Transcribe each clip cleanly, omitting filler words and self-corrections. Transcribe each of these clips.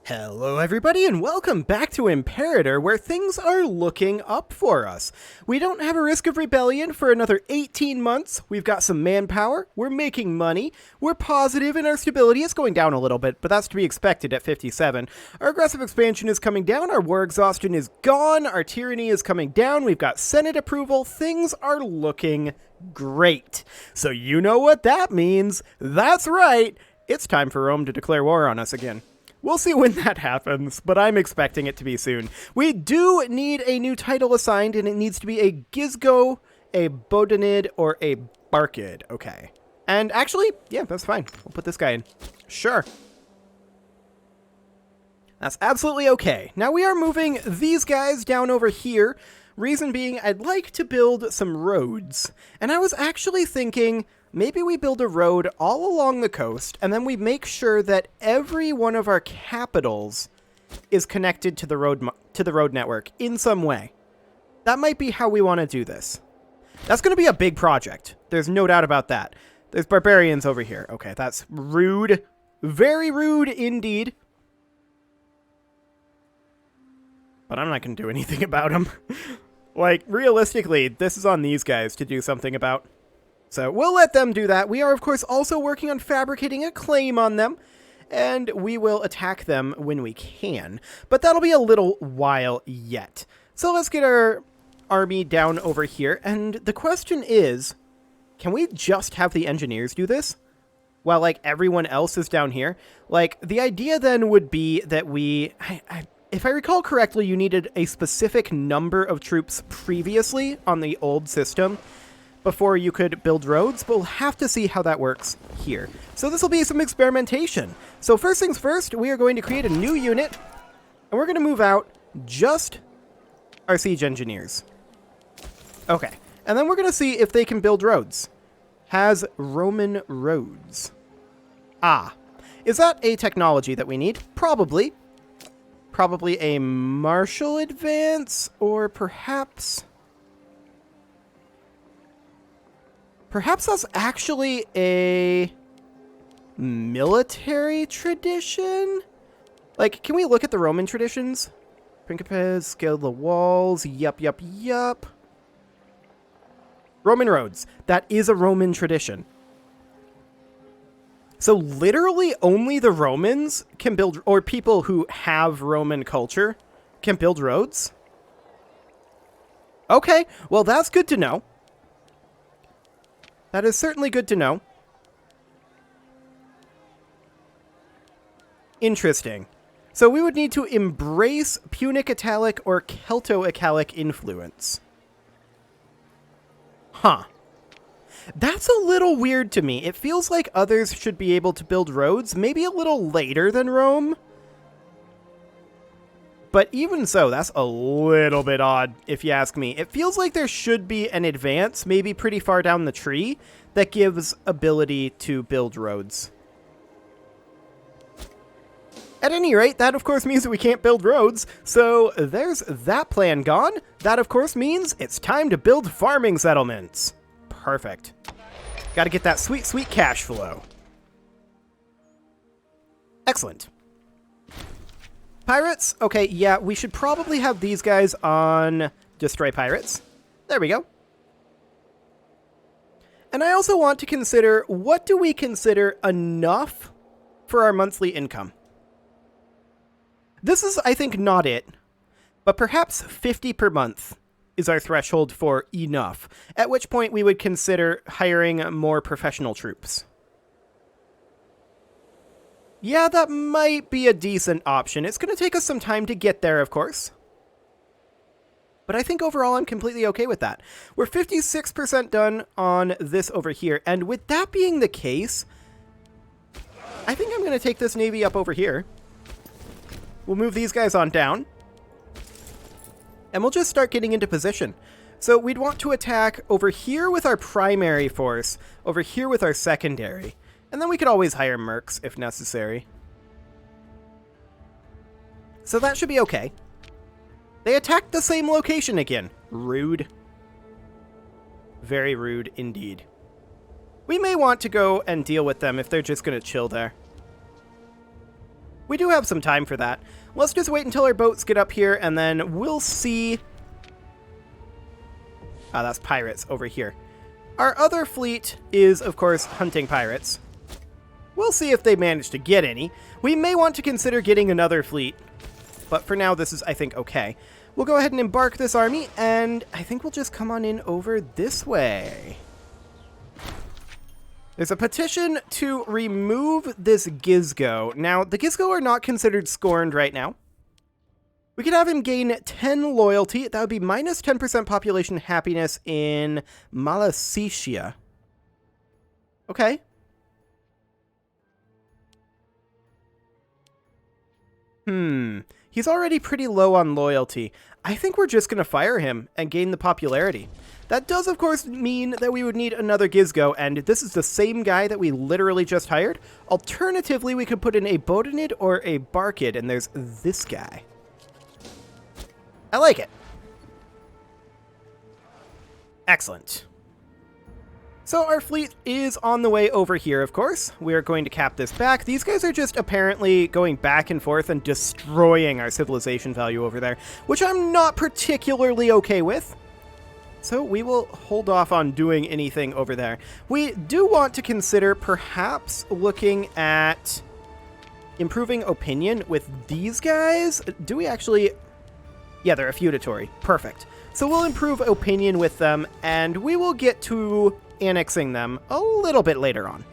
Hello everybody and welcome back to Imperator, where things are looking up for us. We don't have a risk of rebellion for another 18 months, we've got some manpower, we're making money, we're positive in our stability. It's going down a little bit, but that's to be expected at 57. Our aggressive expansion is coming down, our war exhaustion is gone, our tyranny is coming down, we've got Senate approval, things are looking great. So you know what that means. That's right, it's time for Rome to declare war on us again. We'll see when that happens, but I'm expecting it to be soon. We do need a new title assigned, and it needs to be a Gizgo, a Bodonid, or a Barkid. Okay. And actually, yeah, that's fine. We'll put this guy in. Sure. That's absolutely okay. Now we are moving these guys down over here. Reason being, I'd like to build some roads. And I was actually thinking, maybe we build a road all along the coast, and then we make sure that every one of our capitals is connected to the road network in some way. That might be how we want to do this. That's going to be a big project. There's no doubt about that. There's barbarians over here. Okay, that's rude. Very rude indeed. But I'm not going to do anything about them. Like, realistically, this is on these guys to do something about. So we'll let them do that. We are, of course, also working on fabricating a claim on them, and we will attack them when we can. But that'll be a little while yet. So let's get our army down over here, and the question is, can we just have the engineers do this? While, like, everyone else is down here? Like, the idea then would be that if I recall correctly, you needed a specific number of troops previously on the old system before you could build roads, but we'll have to see how that works here. So this will be some experimentation. So first things first, we are going to create a new unit, and we're going to move out just our siege engineers. Okay, and then we're going to see if they can build roads. Has Roman roads. Ah, is that a technology that we need? Probably. Probably a martial advance, or perhaps that's actually a military tradition? Like, can we look at the Roman traditions? Principes, scale the walls, yup. Roman roads. That is a Roman tradition. So literally only the Romans can build, or people who have Roman culture can build roads? Okay, well that's good to know. That is certainly good to know. Interesting. So we would need to embrace Punic Italic or Celto-Italic influence. Huh. That's a little weird to me. It feels like others should be able to build roads, maybe a little later than Rome. But even so, that's a little bit odd, if you ask me. It feels like there should be an advance, maybe pretty far down the tree, that gives ability to build roads. At any rate, that of course means that we can't build roads, so there's that plan gone. That of course means it's time to build farming settlements. Perfect. Gotta get that sweet, sweet cash flow. Excellent. Pirates? Okay, yeah, we should probably have these guys on Destroy Pirates. There we go. And I also want to consider, what do we consider enough for our monthly income? This is, I think, not it, but perhaps 50 per month is our threshold for enough, at which point we would consider hiring more professional troops. Yeah, that might be a decent option. It's going to take us some time to get there, of course. But I think overall I'm completely okay with that. We're 56% done on this over here, and with that being the case, I think I'm going to take this navy up over here. We'll move these guys on down. And we'll just start getting into position. So we'd want to attack over here with our primary force, over here with our secondary. And then we could always hire mercs if necessary. So that should be okay. They attacked the same location again. Rude. Very rude indeed. We may want to go and deal with them if they're just going to chill there. We do have some time for that. Let's just wait until our boats get up here, and then we'll see... Ah, that's pirates over here. Our other fleet is, of course, hunting pirates. We'll see if they manage to get any. We may want to consider getting another fleet, but for now, this is, I think, okay. We'll go ahead and embark this army, and I think we'll just come on in over this way. There's a petition to remove this Gizgo. Now, the Gizgo are not considered scorned right now. We could have him gain 10 loyalty. That would be minus 10% population happiness in Malacesia. Okay. He's already pretty low on loyalty. I think we're just going to fire him and gain the popularity. That does, of course, mean that we would need another Gizgo, and this is the same guy that we literally just hired. Alternatively, we could put in a Botanid or a Barkid, and there's this guy. I like it. Excellent. So our fleet is on the way over here, of course. We are going to cap this back. These guys are just apparently going back and forth and destroying our civilization value over there, which I'm not particularly okay with. So we will hold off on doing anything over there. We do want to consider perhaps looking at improving opinion with these guys. Do we actually... Yeah, they're a feudatory. Perfect. So we'll improve opinion with them, and we will get to annexing them a little bit later on.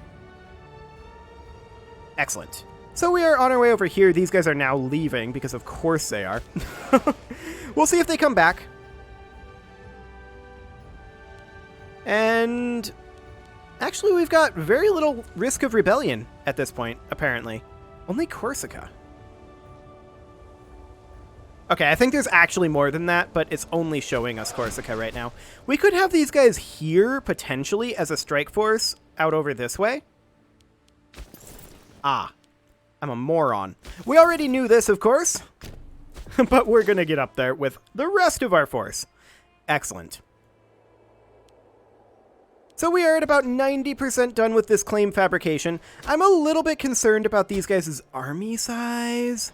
Excellent. So we are on our way over here. These guys are now leaving, because of course they are. We'll see if they come back. And actually, we've got very little risk of rebellion at this point, apparently. Only Corsica. Okay, I think there's actually more than that, but it's only showing us Corsica right now. We could have these guys here, potentially, as a strike force out over this way. Ah, I'm a moron. We already knew this, of course, but we're going to get up there with the rest of our force. Excellent. So we are at about 90% done with this claim fabrication. I'm a little bit concerned about these guys' army size.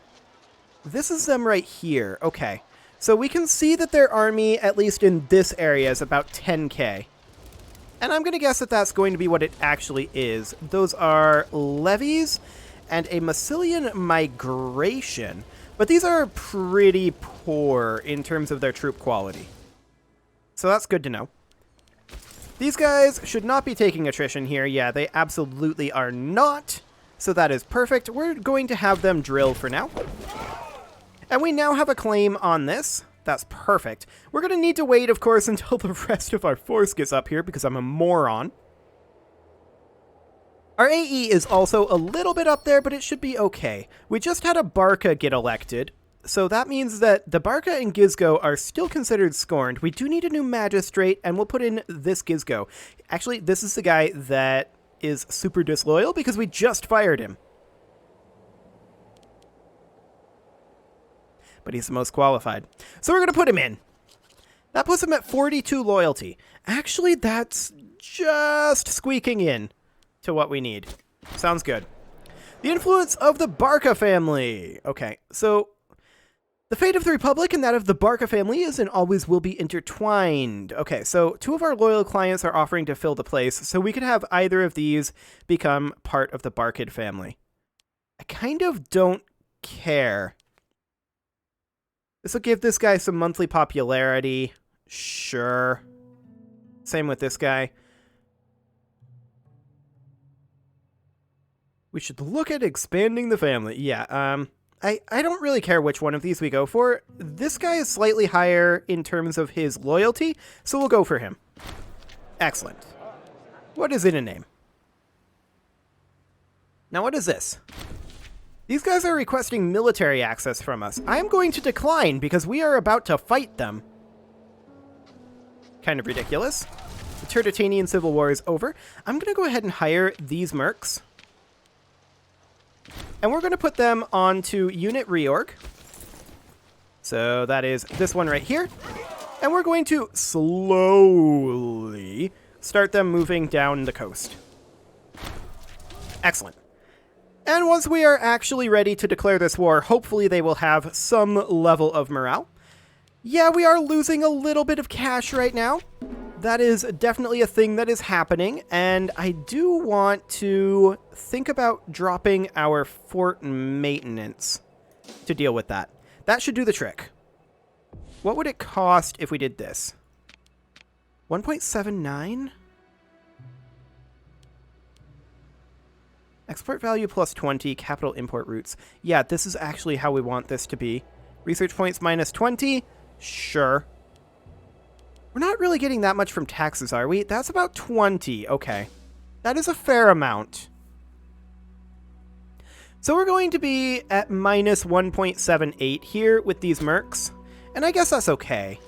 This is them right here. Okay. So we can see that their army, at least in this area, is about 10k. And I'm going to guess that that's going to be what it actually is. Those are levies and a Massilian migration. But these are pretty poor in terms of their troop quality. So that's good to know. These guys should not be taking attrition here. Yeah, they absolutely are not. So that is perfect. We're going to have them drill for now. And we now have a claim on this. That's perfect. We're going to need to wait, of course, until the rest of our force gets up here because I'm a moron. Our AE is also a little bit up there, but it should be okay. We just had a Barca get elected. So that means that the Barca and Gizgo are still considered scorned. We do need a new magistrate, and we'll put in this Gizgo. Actually, this is the guy that is super disloyal because we just fired him. But he's the most qualified. So we're going to put him in. That puts him at 42 loyalty. Actually, that's just squeaking in to what we need. Sounds good. The influence of the Barca family. Okay, so the fate of the Republic and that of the Barca family is and always will be intertwined. Okay, so two of our loyal clients are offering to fill the place, so we could have either of these become part of the Barcid family. I kind of don't care. This will give this guy some monthly popularity. Sure. Same with this guy. We should look at expanding the family. Yeah, I don't really care which one of these we go for. This guy is slightly higher in terms of his loyalty, so we'll go for him. Excellent. What is in a name? Now, what is this? These guys are requesting military access from us. I am going to decline because we are about to fight them. Kind of ridiculous. The Tertullian Civil War is over. I'm going to go ahead and hire these mercs. And we're going to put them onto unit reorg. So that is this one right here. And we're going to slowly start them moving down the coast. Excellent. And once we are actually ready to declare this war, hopefully they will have some level of morale. Yeah, we are losing a little bit of cash right now. That is definitely a thing that is happening, and I do want to think about dropping our fort maintenance to deal with that. That should do the trick. What would it cost if we did this? 1.79? Export value plus 20, capital import routes. Yeah, this is actually how we want this to be. Research points minus 20? Sure. We're not really getting that much from taxes, are we? That's about 20. Okay. That is a fair amount. So we're going to be at minus 1.78 here with these mercs. And I guess that's okay.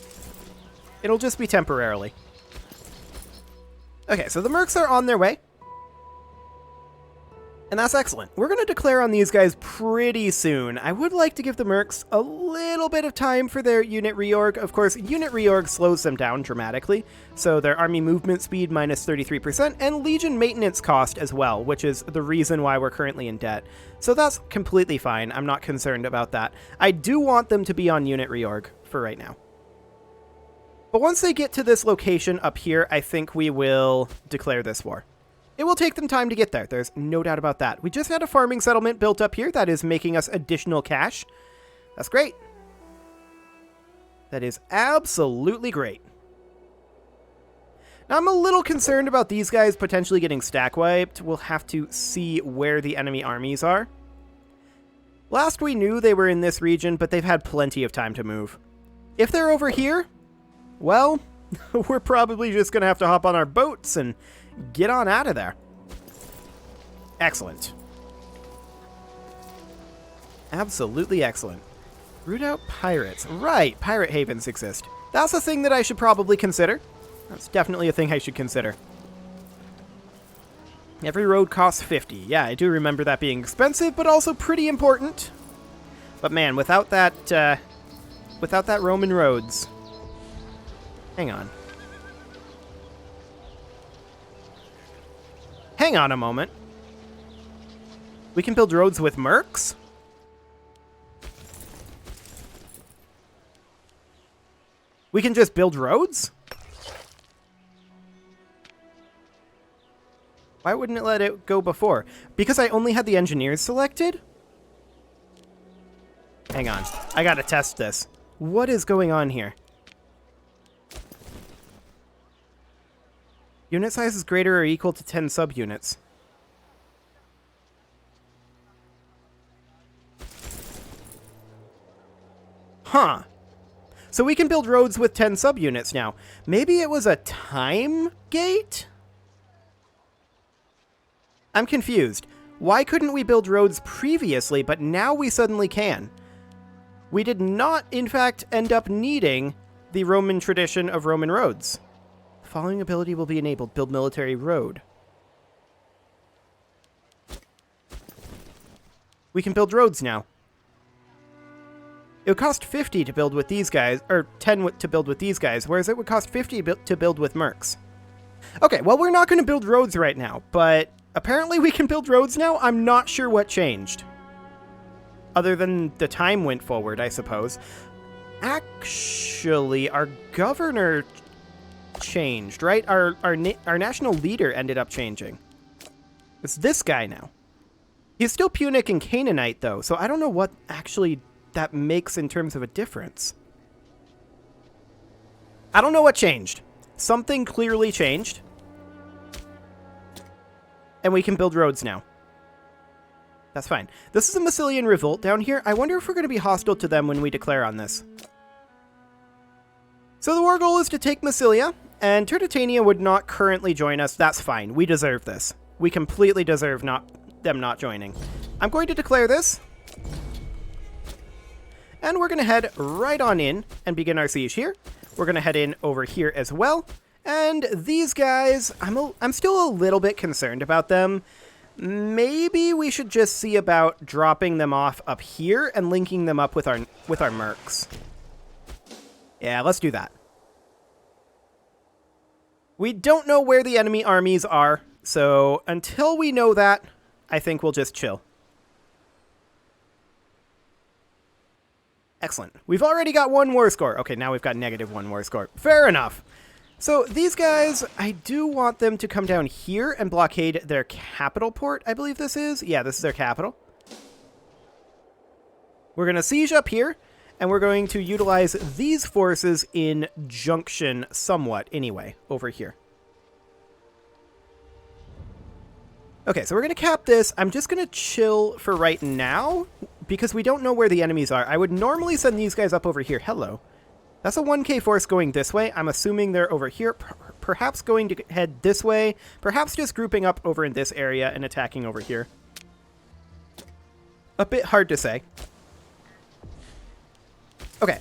It'll just be temporarily. Okay, so the mercs are on their way. And that's excellent. We're going to declare on these guys pretty soon. I would like to give the mercs a little bit of time for their unit reorg. Of course, unit reorg slows them down dramatically. So their army movement speed minus 33% and legion maintenance cost as well, which is the reason why we're currently in debt. So that's completely fine. I'm not concerned about that. I do want them to be on unit reorg for right now. But once they get to this location up here, I think we will declare this war. It will take them time to get there. There's no doubt about that. We just had a farming settlement built up here that is making us additional cash. That's great. That is absolutely great. Now, I'm a little concerned about these guys potentially getting stack wiped. We'll have to see where the enemy armies are. Last we knew they were in this region, but they've had plenty of time to move. If they're over here, well, we're probably just going to have to hop on our boats and get on out of there. Excellent. Absolutely excellent. Root out pirates. Right, pirate havens exist. That's a thing that I should probably consider. That's definitely a thing I should consider. Every road costs 50. Yeah, I do remember that being expensive, but also pretty important. But man, without that Roman roads... Hang on. Hang on a moment. We can build roads with mercs? We can just build roads? Why wouldn't it let it go before? Because I only had the engineers selected? Hang on. I gotta test this. What is going on here? Unit size is greater or equal to 10 subunits. Huh. So we can build roads with 10 subunits now. Maybe it was a time gate? I'm confused. Why couldn't we build roads previously, but now we suddenly can? We did not, in fact, end up needing the Roman tradition of Roman roads. The following ability will be enabled. Build military road. We can build roads now. It would cost 50 to build with these guys, or 10 to build with these guys, whereas it would cost 50 to build with mercs. Okay, well, we're not going to build roads right now, but apparently we can build roads now. I'm not sure what changed. Other than the time went forward, I suppose. Actually, our governor changed, right? Our national leader ended up changing. It's this guy now. He's still Punic and Canaanite, though, so I don't know what actually that makes in terms of a difference. I don't know what changed. Something clearly changed. And we can build roads now. That's fine. This is a Massilian revolt down here. I wonder if we're going to be hostile to them when we declare on this. So the war goal is to take Massilia, and Turdetania would not currently join us. That's fine. We deserve this. We completely deserve them not joining. I'm going to declare this. And we're going to head right on in and begin our siege here. We're going to head in over here as well. And these guys, I'm still a little bit concerned about them. Maybe we should just see about dropping them off up here and linking them up with our mercs. Yeah, let's do that. We don't know where the enemy armies are, so until we know that, I think we'll just chill. Excellent. We've already got 1 war score. Okay, now we've got -1 war score. Fair enough. So these guys, I do want them to come down here and blockade their capital port, I believe this is. Yeah, this is their capital. We're going to siege up here, and we're going to utilize these forces in junction somewhat anyway, over here. Okay, so we're going to cap this. I'm just going to chill for right now, because we don't know where the enemies are. I would normally send these guys up over here. Hello. That's a 1k force going this way. I'm assuming they're over here, perhaps going to head this way, perhaps just grouping up over in this area and attacking over here. A bit hard to say. Okay,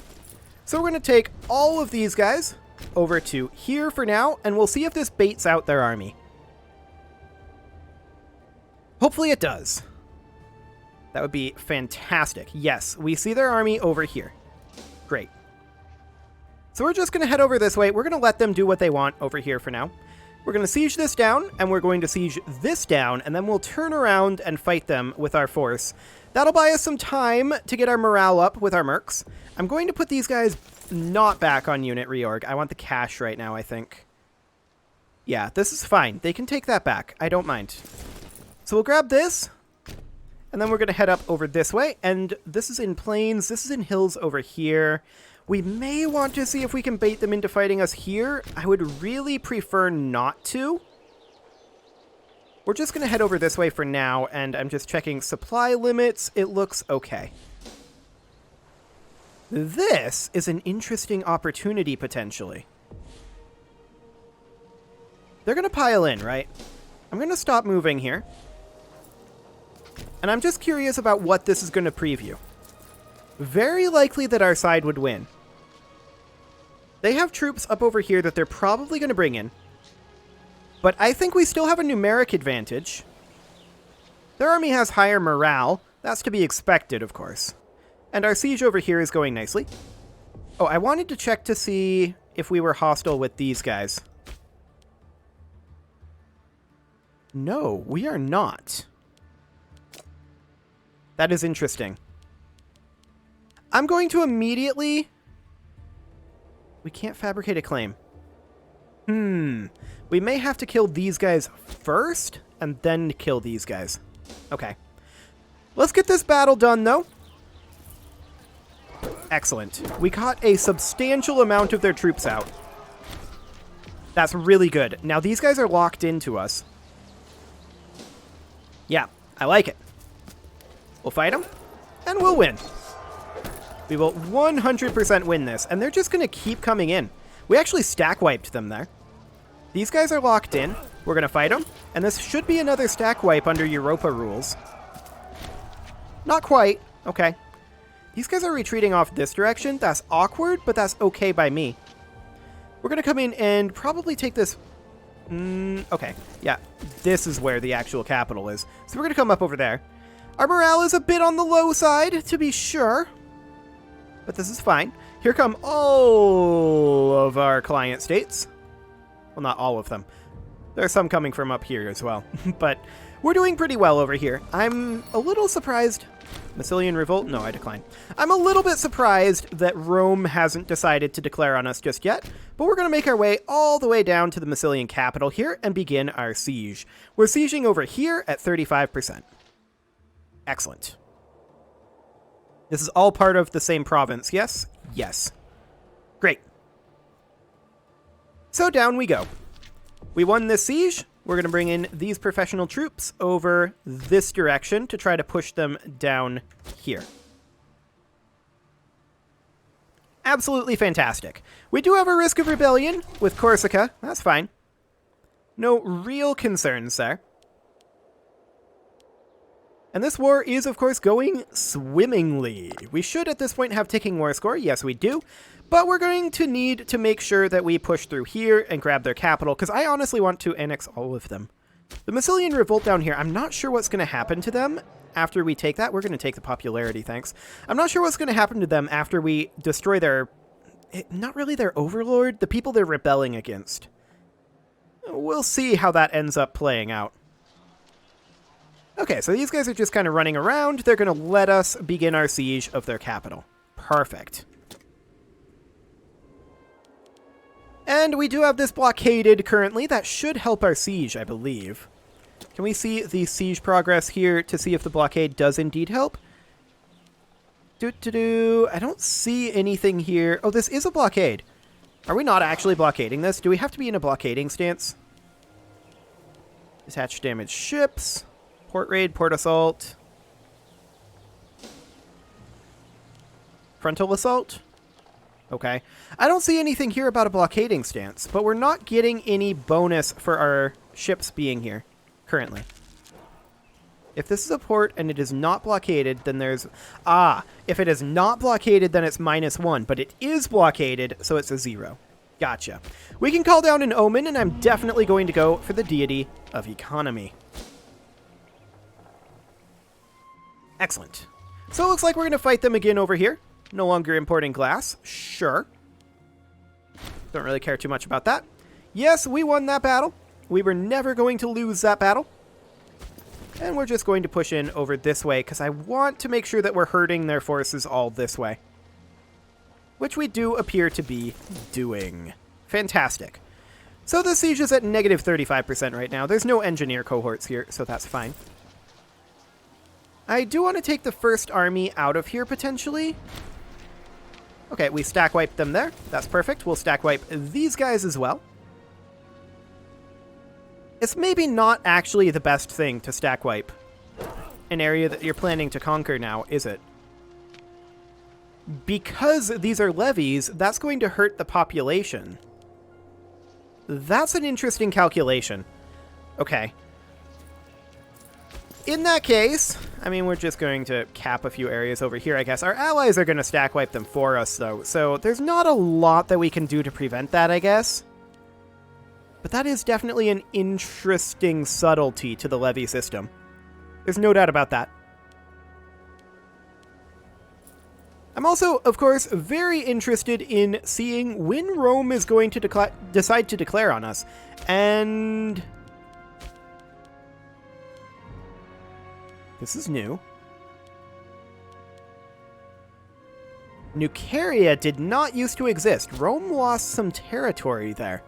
so we're going to take all of these guys over to here for now, and we'll see if this baits out their army. Hopefully it does. That would be fantastic. Yes, we see their army over here. Great. So we're just going to head over this way. We're going to let them do what they want over here for now. We're going to siege this down, and we're going to siege this down, and then we'll turn around and fight them with our force. That'll buy us some time to get our morale up with our mercs. I'm going to put these guys not back on unit reorg. I want the cash right now, I think. Yeah, this is fine. They can take that back. I don't mind. So we'll grab this, and then we're going to head up over this way, and this is in plains. This is in hills over here. We may want to see if we can bait them into fighting us here. I would really prefer not to. We're just going to head over this way for now, and I'm just checking supply limits. It looks okay. This is an interesting opportunity, potentially. They're going to pile in, right? I'm going to stop moving here. And I'm just curious about what this is going to preview. Very likely that our side would win. They have troops up over here that they're probably going to bring in. But I think we still have a numeric advantage. Their army has higher morale. That's to be expected, of course. And our siege over here is going nicely. Oh, I wanted to check to see if we were hostile with these guys. No, we are not. That is interesting. I'm going to immediately... We can't fabricate a claim. We may have to kill these guys first, and then kill these guys. Okay. Let's get this battle done, though. Excellent. We got a substantial amount of their troops out. That's really good. Now, these guys are locked into us. Yeah, I like it. We'll fight them, and we'll win. We will 100% win this, and they're just going to keep coming in. We actually stack wiped them there. These guys are locked in. We're going to fight them, and this should be another stack wipe under Europa rules. Not quite. Okay. These guys are retreating off this direction. That's awkward, but that's okay by me. We're going to come in and probably take this... okay. Yeah, this is where the actual capital is. So we're going to come up over there. Our morale is a bit on the low side, to be sure. But this is fine. Here come all of our client states. Well, not all of them. There's some coming from up here as well. But we're doing pretty well over here. I'm a little surprised. Massilian Revolt? No, I decline. I'm a little bit surprised that Rome hasn't decided to declare on us just yet. But we're going to make our way all the way down to the Massilian capital here and begin our siege. We're sieging over here at 35%. Excellent. This is all part of the same province, yes? Yes. Great. So down we go. We won this siege. We're going to bring in these professional troops over this direction to try to push them down here. Absolutely fantastic. We do have a risk of rebellion with Corsica. That's fine. No real concerns there. And this war is, of course, going swimmingly. We should, at this point, have ticking war score. Yes, we do. But we're going to need to make sure that we push through here and grab their capital, because I honestly want to annex all of them. The Massilian Revolt down here, I'm not sure what's going to happen to them after we take that. We're going to take the popularity, thanks. I'm not sure what's going to happen to them after we destroy their... not really their overlord, the people they're rebelling against. We'll see how that ends up playing out. Okay, so these guys are just kind of running around. They're going to let us begin our siege of their capital. Perfect. And we do have this blockaded currently. That should help our siege, I believe. Can we see the siege progress here to see if the blockade does indeed help? I don't see anything here. Oh, this is a blockade. Are we not actually blockading this? Do we have to be in a blockading stance? Detach damaged ships. Port raid, port assault. Frontal assault? Okay. I don't see anything here about a blockading stance, but we're not getting any bonus for our ships being here currently. If this is a port and it is not blockaded, then there's... if it is not blockaded, then it's -1, but it is blockaded, so it's a 0. Gotcha. We can call down an omen, and I'm definitely going to go for the deity of economy. Excellent. So it looks like we're going to fight them again over here. No longer importing glass. Sure. Don't really care too much about that. Yes, we won that battle. We were never going to lose that battle. And we're just going to push in over this way, because I want to make sure that we're herding their forces all this way. Which we do appear to be doing. Fantastic. So the siege is at negative 35% right now. There's no engineer cohorts here, so that's fine. I do want to take the first army out of here, potentially. Okay, we stack wipe them there. That's perfect. We'll stack wipe these guys as well. It's maybe not actually the best thing to stack wipe an area that you're planning to conquer now, is it? Because these are levies, that's going to hurt the population. That's an interesting calculation. Okay. In that case, I mean, we're just going to cap a few areas over here, I guess. Our allies are going to stack wipe them for us, though, so there's not a lot that we can do to prevent that, I guess. But that is definitely an interesting subtlety to the levy system. There's no doubt about that. I'm also, of course, very interested in seeing when Rome is going to decide to declare on us. And... this is new. Nuceria did not used to exist. Rome lost some territory there.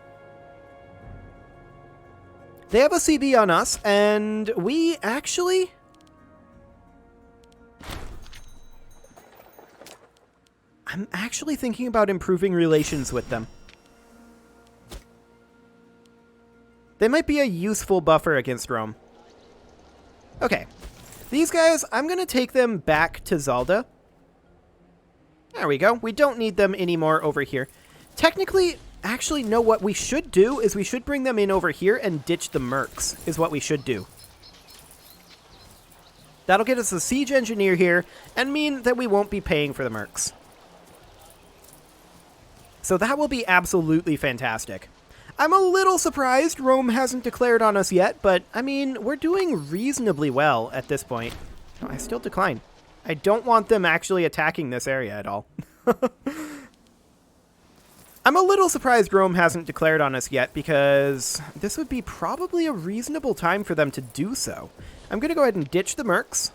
They have a CB on us, and we actually... I'm actually thinking about improving relations with them. They might be a useful buffer against Rome. Okay. These guys, I'm going to take them back to Zalda. There we go. We don't need them anymore over here. Technically... actually, no, what we should do is we should bring them in over here and ditch the mercs, is what we should do. That'll get us a siege engineer here, and mean that we won't be paying for the mercs. So that will be absolutely fantastic. I'm a little surprised Rome hasn't declared on us yet, but, I mean, we're doing reasonably well at this point. No, I still decline. I don't want them actually attacking this area at all. I'm a little surprised Rome hasn't declared on us yet, because this would be probably a reasonable time for them to do so. I'm going to go ahead and ditch the mercs.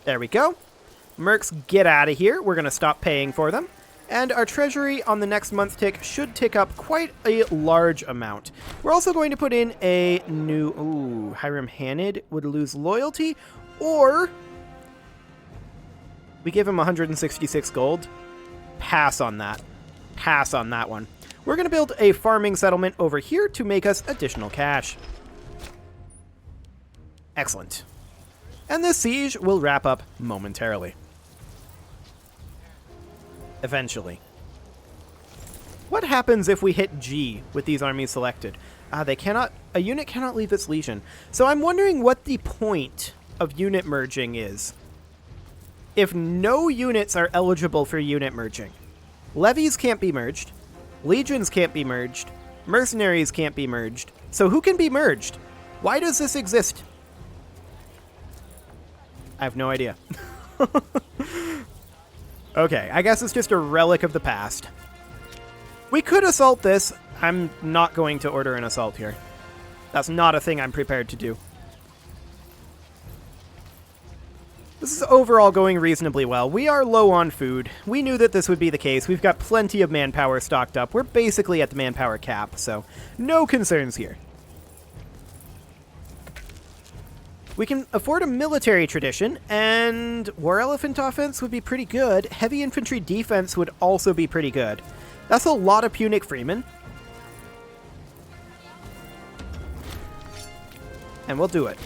There we go. Mercs, get out of here. We're going to stop paying for them. And our treasury on the next month tick should tick up quite a large amount. We're also going to put in a new... ooh, Hiram Hanid would lose loyalty, or... we give him 166 gold. Pass on that. Pass on that one. We're going to build a farming settlement over here to make us additional cash. Excellent. And this siege will wrap up momentarily. Eventually. What happens if we hit G with these armies selected? They cannot... a unit cannot leave its legion. So I'm wondering what the point of unit merging is. If no units are eligible for unit merging. Levies can't be merged. Legions can't be merged. Mercenaries can't be merged. So who can be merged? Why does this exist? I have no idea. Okay, I guess it's just a relic of the past. We could assault this. I'm not going to order an assault here. That's not a thing I'm prepared to do. This is overall going reasonably well. We are low on food. We knew that this would be the case. We've got plenty of manpower stocked up. We're basically at the manpower cap, so no concerns here. We can afford a military tradition, and War Elephant offense would be pretty good. Heavy infantry defense would also be pretty good. That's a lot of Punic Freemen. And we'll do it.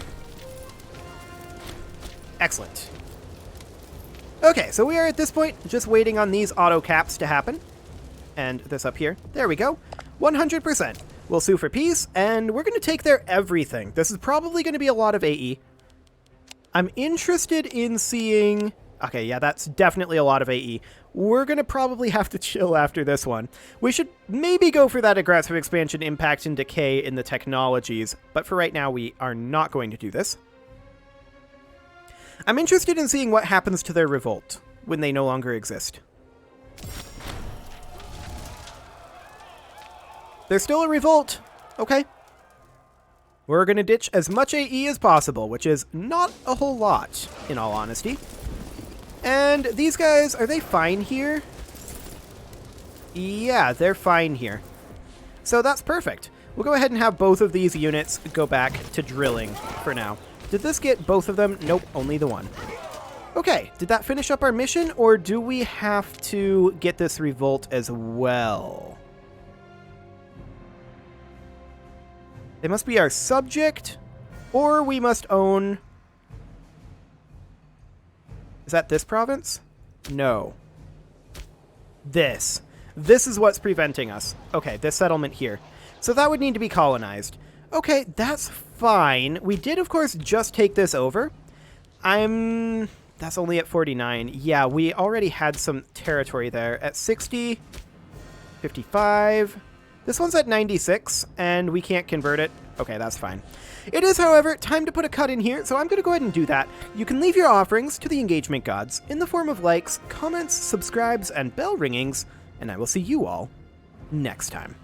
Excellent. Okay, so we are at this point just waiting on these auto caps to happen. And this up here. There we go. 100%. We'll sue for peace, and we're going to take their everything. This is probably going to be a lot of AE. I'm interested in seeing... Okay, yeah, that's definitely a lot of AE. We're going to probably have to chill after this one. We should maybe go for that aggressive expansion, impact, and decay in the technologies, but for right now, we are not going to do this. I'm interested in seeing what happens to their revolt when they no longer exist. There's still a revolt. Okay. We're going to ditch as much AE as possible, which is not a whole lot, in all honesty. And these guys, are they fine here? Yeah, they're fine here. So that's perfect. We'll go ahead and have both of these units go back to drilling for now. Did this get both of them? Nope, only the one. Okay, did that finish up our mission, or do we have to get this revolt as well? They must be our subject, or we must own... Is that this province? No. This. This is what's preventing us. Okay, this settlement here. So that would need to be colonized. Okay, that's fine. We did, of course, just take this over. That's only at 49. Yeah, we already had some territory there. At 60, 55. This one's at 96, and we can't convert it. Okay, that's fine. It is, however, time to put a cut in here, so I'm going to go ahead and do that. You can leave your offerings to the engagement gods in the form of likes, comments, subscribes, and bell ringings, and I will see you all next time.